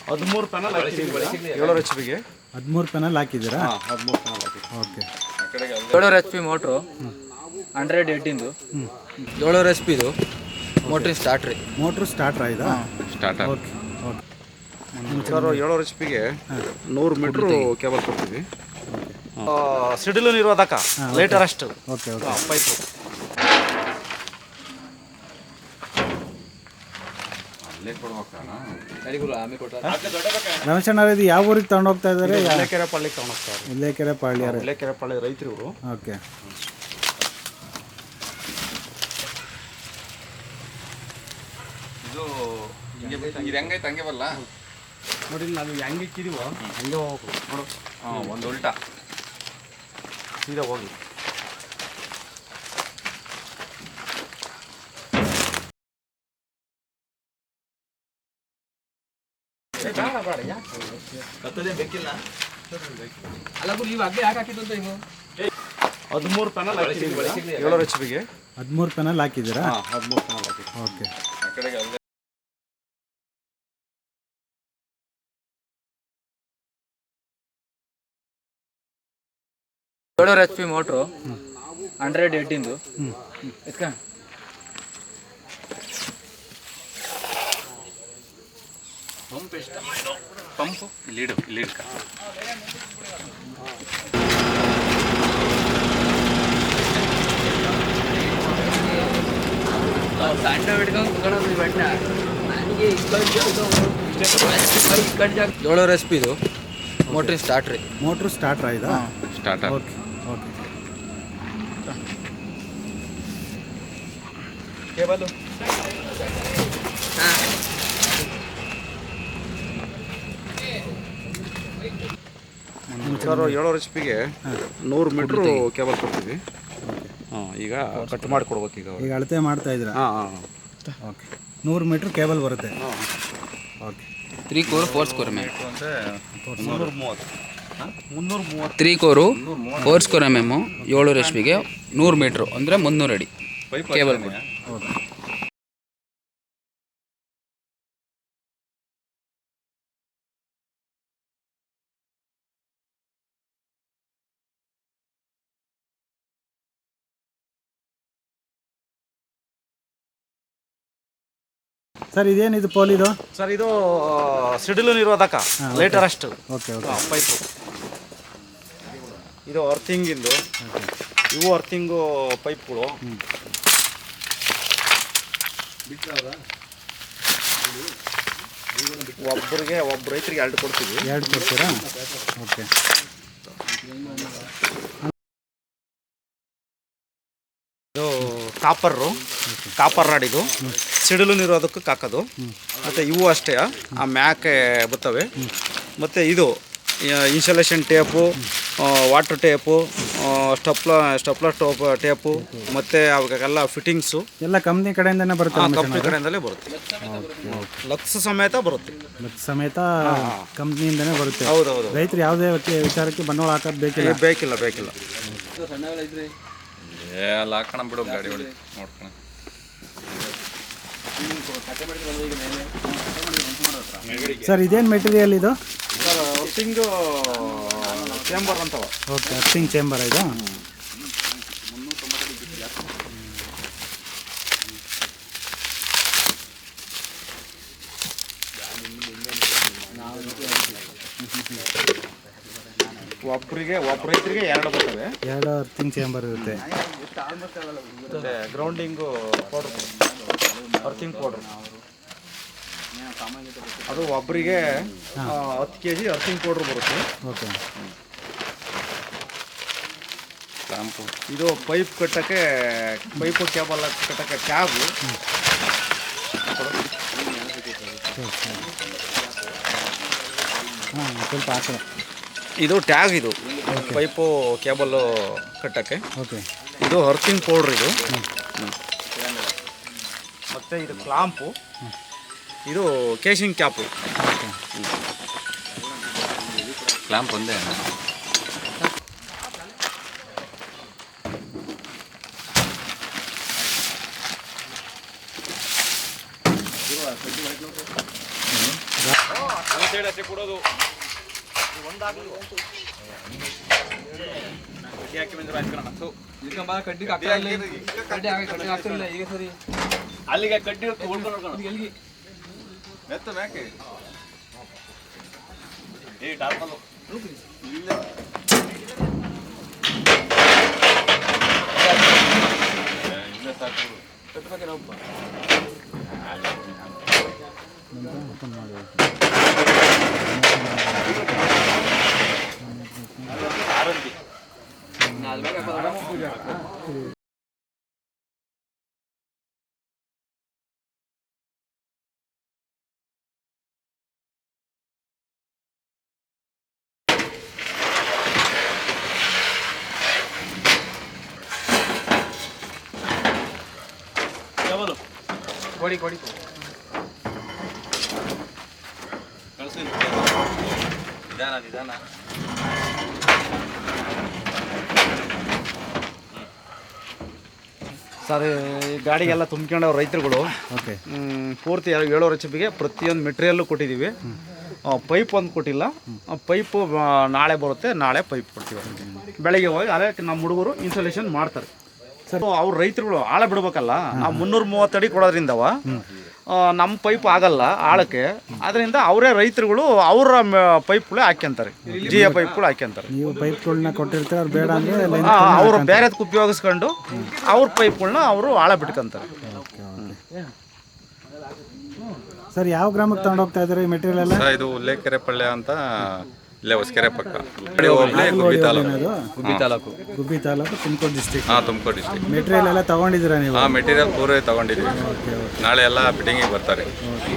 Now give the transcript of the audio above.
13 panel ಹಾಕಿದ್ದೀವಿ 700 HP-ಗೆ 13 panel ಹಾಕಿದ್ದೀರಾ? 13 panel ಹಾಕಿದ್ದೀವಿ. ಓಕೆ. 700 HP ಮೋಟ್ರು 118 700 HP ಇದು ಮೋಟ್ರ್ ಸ್ಟಾರ್ಟ್ರಿ. ಮೋಟ್ರು ಸ್ಟಾರ್ಟ್ರಾ ಇದಾ? ಸ್ಟಾರ್ಟರ್. Okay okay. ಸರ್ 700 HP-ಗೆ 100 ಮೀಟ್ರು ಕೇಬಲ್ ಕೊಡ್ತೀವಿ. ಸಿಡಿಲು ನಿರೋಧಕ ಲೈಟರ್ ಅಷ್ಟು. Okay okay. ಪೈಪು ರಮೇಶ್ ಅಣ್ಣ ಇದು ಯಾವ ಊರಿಗೆ ತಗೊಂಡು ಹೋಗ್ತಾ ಇದ್ದಾರೆ? ಇಲ್ಲೇಕೆರೆ ಪಳ್ಳಿಗೆ ತಗೊಂಡೋಗ್ತಾರೆ. ಇಲ್ಲೇಕೆರೆ ಪಾಳ್ಯಾರೆ. ಇಲ್ಲೇಕೆರೆ ಪಳ್ಳಿ ರೈತರು ಇವರು. ಓಕೆ. ಇದು ಹೆಂಗೈತೆ ಹಂಗೆ ಬರಲ್ಲ ನೋಡಿ, ನಾವು ಹೆಂಗೆ ಇಕ್ಕಿದೀವೋ ಹಂಗೆ ಹೋಗ್ಬೇಕು ನೋಡು. ಒಂದು ಉಲ್ಟಾ ಸೀದಾ ಹೋಗಿ. ಬೇಕಿಲ್ಲ ಅಲ್ಲ ನೀವು ಅಗ್ಗೆ ಯಾಕೆ ಹಾಕಿದ್ದು ಅಂತ ಇವು 13 ಪ್ಯಾನಲ್ ಹಾಕಿದ್ದೀವಿ 700 HP-ಗೆ 13 ಪ್ಯಾನಲ್ ಹಾಕಿದ್ದೀರಾ? 13 ಪ್ಯಾನಲ್ ಹಾಕಿದ್ದೀವಿ. ಓಕೆ. ಆ ಕಡೆಗೆ ಅಲ್ಲೇ 700 HP ಮೋಟ್ರು 118 ಎತ್ಕ ಪಂಪ್ ಎಷ್ಟು? ಪಂಪು ಲೀಡು ಲೀಡ್ಕ ಸಣ್ಣ ಹಿಡ್ಕೊಂಡು ಕುತ್ಕೊಳ್ಳೋದು ಈ ಬಣ್ಣ ನನಗೆ 700 HP ಇದು ಮೋಟ್ರ್ ಸ್ಟಾರ್ಟ್ರಿ. ಮೋಟ್ರು ಸ್ಟಾರ್ಟ್ರಾ ಇದಾ? Starter. Okay okay. Cable sir 700 HP-ಗೆ 100 ಮೀಟ್ರು ಕೇಬಲ್ ಕೊಡ್ತೀವಿ. ಈಗ ಕಟ್ ಮಾಡಿಕೊಡ್ಬೇಕು. ಈಗ ಅಳತೆ ಮಾಡ್ತಾ ಇದ್ದೀರಾ? ಓಕೆ. 100 ಮೀಟ್ರ್ ಕೇಬಲ್ ಬರುತ್ತೆ. Okay. 3 core 4 square M M 330 3 core 4 square M M 700 HP-ಗೆ 100 ಮೀಟ್ರು ಅಂದರೆ 300 ಅಡಿ ಕೇಬಲ್ ಕೊಡಿ. ಹೌದಾ? ಸರ್ ಇದೇನಿದು ಪೋಲಿದು? ಸರ್ ಇದು ಸಿಡಿಲು ನಿರೋಧಕ ಲೈಟರ್ ಅಷ್ಟು. Okay okay. ಪೈಪು ಇದು ಅರ್ಥಿಂಗಿಂದು. ಇವು ಅರ್ಥಿಂಗು ಪೈಪ್ಗಳು. ಒಬ್ಬ ರೈತರಿಗೆ 2 ಕೊಡ್ತೀವಿ. 2 ಕೊಡ್ತೀರಾ? ಓಕೆ. ಇದು ಕಾಪರ್ ರಾಡ್. ಇದು ಸಿಡಿಲು ನಿರೋಧಕಕ್ಕೆ ಹಾಕೋದು. ಮತ್ತು ಇವು ಅಷ್ಟೇ ಆ ಮ್ಯಾಕೆ ಬರ್ತವೆ. ಮತ್ತು ಇದು insulation tape, water tape, stapler tape, ಮತ್ತು ಅವಾಗೆಲ್ಲ ಫಿಟ್ಟಿಂಗ್ಸು ಎಲ್ಲ ಕಂಪ್ನಿ ಕಡೆಯಿಂದನೇ ಬರುತ್ತೆ? ಕಂಪ್ನಿ ಕಡೆಯಿಂದಲೇ ಬರುತ್ತೆ. ಲಕ್ಸ್ ಸಮೇತ ಬರುತ್ತೆ. ಲಕ್ಷ ಸಮೇತ ಕಂಪ್ನಿಯಿಂದನೇ ಬರುತ್ತೆ. ಹೌದೌದು. ರೈತರು ಯಾವುದೇ ವಿಚಾರಕ್ಕೆ ಬಂಡವಾಳ ಹಾಕೋದು ಬೇಕಿಲ್ಲ? ಬೇಕಿಲ್ಲ. ಎಲ್ಲ ಹಾಕೋಣ ಬಿಡು, ಗಾಡಿ ಹೊಡಿ ನೋಡ್ಕೊಣ. ಸರ್ ಇದೇನು ಮೆಟೀರಿಯಲ್ ಇದು? ಸರ್ ಅರ್ಥಿಂಗು ಚೇಂಬರ್ ಅಂತವ. ಓಕೆ. ಅರ್ಥಿಂಗ್ ಚೇಂಬರ್ ಇದು? ಒಬ್ಬ ರೈತರಿಗೆ 2 ಬರ್ತವೆ. 2 ಅರ್ಥಿಂಗ್ ಚೇಂಬರ್ ಇರುತ್ತೆ. ಗ್ರೌಂಡಿಂಗು ಪೌಡ್ರ್, ಅರ್ಥಿಂಗ್ ಪೌಡ್ರ್, ಅದು ಒಬ್ಬರಿಗೆ 10 kg ಅರ್ಥಿಂಗ್ ಪೌಡ್ರ್ ಬರುತ್ತೆ. ಓಕೆ. ಕ್ಲಾಂಪು. ಇದು ಪೈಪು ಕೇಬಲ್ ಕಟ್ಟಕ್ಕೆ ಟ್ಯಾಬು. ಸ್ವಲ್ಪ ಹಾಕಿ. ಇದು ಟ್ಯಾಗ್. ಇದು ಪೈಪು ಕೇಬಲ್ಲು ಕಟ್ಟಕ್ಕೆ. ಓಕೆ. ಇದು ಅರ್ಥಿಂಗ್ ಪೌಡ್ರ್. ಇದು ಮತ್ತು ಇದು ಕ್ಲಾಂಪು. ಇದು ಕೇಶಿಂಗ್ ಕ್ಯಾಪು. ಕ್ಲಾಂಪ್ ಒಂದೇ. ಅಲ್ಲಿಗೆ ಕಡ್ಡಿ ಎಲ್ಲಿಗೆ ಎತ್ತ ಮ್ಯಾಕೆ ಏ ಡಾರ್ಮಲ್ ಕೊಡಿ ಕೊಡಿ ಕಳಿಸಿ ನಿಧಾನ ಸರ್ ಈ ಗಾಡಿಗೆಲ್ಲ ತುಂಬ್ಕೊಂಡವ್ರು ರೈತರುಗಳು ಓಕೆ ಪೂರ್ತಿ 7 HP ಪ್ರತಿಯೊಂದು ಮೆಟೀರಿಯಲ್ಲು ಕೊಟ್ಟಿದ್ದೀವಿ. ಪೈಪ್ ಒಂದು ಕೊಟ್ಟಿಲ್ಲ. ಪೈಪು ನಾಳೆ ಬರುತ್ತೆ, ನಾಳೆ ಪೈಪ್ ಕೊಡ್ತೀವಿ. ಬೆಳಗ್ಗೆ ಹೋಗಿ ಅದೇ ನಮ್ಮ ಹುಡುಗರು ಇನ್ಸ್ಟಾಲೇಷನ್ ಮಾಡ್ತಾರೆ. ಸರ್ ಅವ್ರು ರೈತರುಗಳು ಆಳ ಬಿಡ್ಬೇಕಲ್ಲ, ನಾವು 330 ಅಡಿ ಕೊಡೋದ್ರಿಂದವ ನಮ್ಮ ಪೈಪ್ ಆಗಲ್ಲ ಆಳಕ್ಕೆ. ಅದರಿಂದ ಅವರೇ ರೈತರುಗಳು ಅವರ ಪೈಪ್ಗಳೇ ಹಾಕ್ಯಂತಾರೆ, ಜಿಯ ಪೈಪ್ಗಳು ಹಾಕ್ಯಂತಾರೆ. ನೀವು ಪೈಪ್ಗಳನ್ನ ಕೊಟ್ಟಿರ್ತೀರ, ಅವ್ರು ಬೇಡ ಅಂದರೆ ಅವರು ಬೇರೆದಕ್ಕೆ ಉಪಯೋಗಿಸ್ಕೊಂಡು ಅವ್ರ ಪೈಪ್ಗಳನ್ನ ಅವರು ಆಳ ಬಿಟ್ಕೊಂತಾರೆ. ಸರ್ ಯಾವ ಗ್ರಾಮಕ್ಕೆ ತಗೊಂಡು ಹೋಗ್ತಾ ಇದ್ದಾರೆ ಈ ಮೆಟೀರಿಯಲ್ ಎಲ್ಲ? ಇದು ಉಲ್ಲೇಕೆರೆ ಪಳ್ಯ ಅಂತ ಇಲ್ಲೇ ಹೊಸಕೆರೆ ಪಕ್ಕ ಹೋಗ್ಲಿ ಗುಬ್ಬಿ ತಾಲೂಕು ಗುಬ್ಬಿ ತಾಲೂಕು ತುಮಕೂರು ಡಿಸ್ಟಿಕ್. ಹಾಂ ತುಮಕೂರು ಡಿಸ್ಟಿಕ್. ಮೆಟೀರಿಯಲ್ ಎಲ್ಲ ತಗೊಂಡಿದ್ದೀರಾ ನೀವು? ಹಾಂ ಮೆಟೀರಿಯಲ್ ಪೂರ ತಗೊಂಡಿದ್ದೀವಿ. ನಾಳೆ ಎಲ್ಲ ಫಿಟ್ಟಿಂಗಿಗೆ ಬರ್ತಾರೆ. ಓಕೆ.